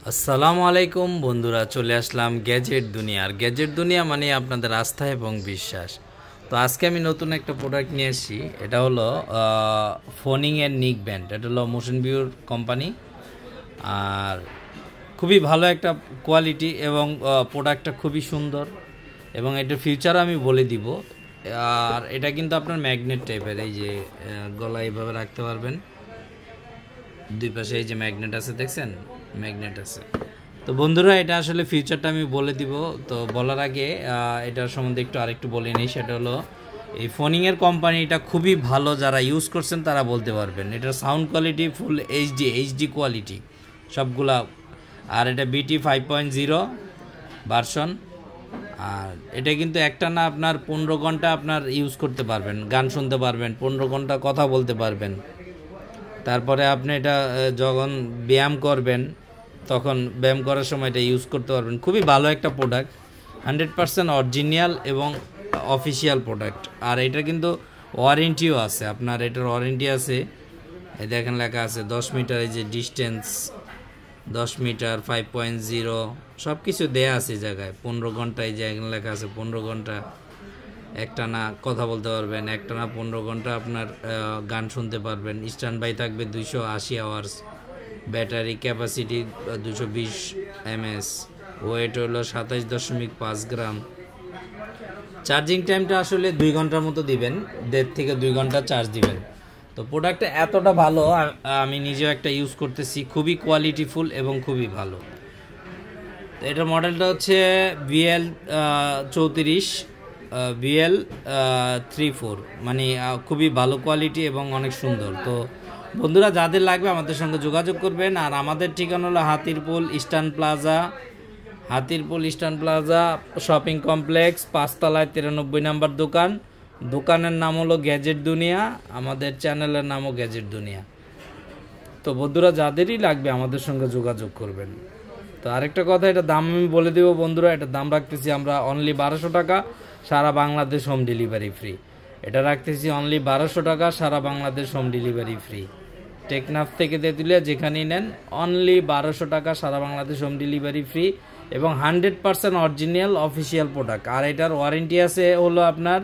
আসসালামু আলাইকুম বন্ধুরা, চলে আসলাম গ্যাজেট দুনিয়ার। গ্যাজেট দুনিয়া মানে আপনাদের আস্থা এবং বিশ্বাস। তো আজকে আমি নতুন একটা প্রোডাক্ট নিয়ে এসেছি। এটা হলো ফোনিংয়ের নিক ব্যান্ড। এটা হলো মোশন ভিউর কোম্পানি, আর খুবই ভালো একটা কোয়ালিটি এবং প্রোডাক্টটা খুবই সুন্দর, এবং এটার ফিউচার আমি বলে দিব। আর এটা কিন্তু আপনার ম্যাগনেট টাইপের, এই যে গলা এইভাবে রাখতে পারবেন, দুই পাশে এই যে ম্যাগনেট আছে, দেখছেন ম্যাগনেট আছে। তো বন্ধুরা, এটা আসলে ফিউচারটা আমি বলে দিব। তো বলার আগে এটার সম্বন্ধে আরেকটু বলে নিই। সেটা হলো এই ফোনিংয়ের কোম্পানিটা খুবই ভালো, যারা ইউজ করছেন তারা বলতে পারবেন। এটার sound quality full HD quality সবগুলা। আর এটা BT 5.0 ভার্সন। আর এটা কিন্তু একটা না, আপনার 15 ঘন্টা আপনার ইউজ করতে পারবেন, গান শুনতে পারবেন, 15 ঘন্টা কথা বলতে পারবেন। তারপরে আপনি এটা যখন ব্যায়াম করবেন, তখন ব্যায়াম করার সময় এটা ইউজ করতে পারবেন। খুবই ভালো একটা প্রোডাক্ট, 100% অরিজিনাল এবং অফিসিয়াল প্রোডাক্ট। আর এটা কিন্তু ওয়ারেন্টিও আছে, আপনার এটার ওয়ারেন্টি আছে, এই দেখেন লেখা আছে 10 মিটার, এই যে ডিস্টেন্স 10 মিটার, 5.0 সব কিছু দেয়া আছে জায়গায়। 15 ঘন্টা, এই যে এখানে লেখা আছে 15 ঘন্টা একটানা কথা বলতে পারবেন, একটানা 15 ঘন্টা আপনার গান শুনতে পারবেন। স্ট্যান্ড বাই থাকবে 280 hours, battery capacity 220 mAh, weight হলো 27.5 গ্রাম। চার্জিং টাইমটা আসলে 2 ঘন্টার মতো দিবেন, 1.5 থেকে 2 ঘন্টা চার্জ দিবেন। তো প্রোডাক্টটা এতটা ভালো, আমি নিজেও একটা ইউজ করতেছি, খুবই কোয়ালিটিফুল এবং খুবই ভালো। তো এটার মডেলটা হচ্ছে VL 34 VL 34, মানে খুবই ভালো কোয়ালিটি এবং অনেক সুন্দর। তো বন্ধুরা, যাদের লাগবে আমাদের সঙ্গে যোগাযোগ করবেন। আর আমাদের ঠিকানা হলো Hatirpool Eastern Plaza shopping complex, 5 তলায় 93 নম্বর দোকান। দোকানের নাম হলো গ্যাজেট দুনিয়া, আমাদের চ্যানেলের নামও গ্যাজেট দুনিয়া। তো বন্ধুরা, যাদেরই লাগবে আমাদের সঙ্গে যোগাযোগ করবেন। তো আরেকটা কথা, এটা দাম আমি বলে দেবো বন্ধুরা। এটার দাম রাখতেছি আমরা অনলি 1200 টাকা, সারা বাংলাদেশ হোম ডেলিভারি ফ্রি। এটা রাখতেছি অনলি 1200 টাকা, সারা Bangladesh home delivery free. Teknaf থেকে তেঁতুলিয়া যেখানেই নেন, অনলি 1200 টাকা, সারা বাংলাদেশ হোম ডেলিভারি ফ্রি এবং 100% অরিজিনাল অফিসিয়াল প্রোডাক্ট। আর এটার ওয়ারেন্টি আছে হলো আপনার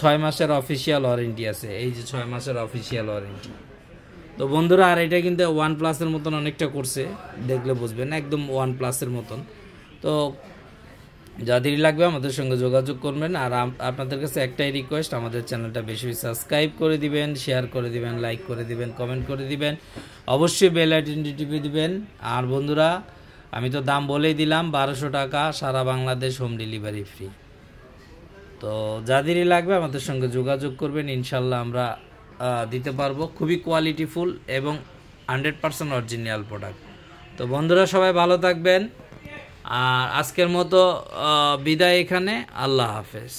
6 মাসের অফিসিয়াল ওয়ারেন্টি আছে, এই যে 6 মাসের অফিসিয়াল ওয়ারেন্টি। তো বন্ধুরা, আর এটা কিন্তু OnePlus-এর মতন অনেকটা করছে, দেখলে বুঝবেন একদম OnePlus-এর মতন। তো যাদেরই লাগবে আমাদের সঙ্গে যোগাযোগ করবেন। আর আপনাদের কাছে একটাই রিকোয়েস্ট, আমাদের চ্যানেলটা বেশি বেশি সাবস্ক্রাইব করে দিবেন, শেয়ার করে দিবেন, লাইক করে দিবেন, কমেন্ট করে দিবেন, অবশ্যই বেল আইকনটি টিপে দিবেন। আর বন্ধুরা, আমি তো দাম বলেই দিলাম, 1200 টাকা, সারা বাংলাদেশ হোম ডেলিভারি ফ্রি। তো যাদেরই লাগবে আমাদের সঙ্গে যোগাযোগ করবেন, ইনশাল্লাহ আমরা দিতে পারবো। খুবই কোয়ালিটিফুল এবং 100% অরিজিনাল প্রোডাক্ট। তো বন্ধুরা, সবাই ভালো থাকবেন। আর আজকের মতো বিদায় এখানে। আল্লাহ হাফেজ।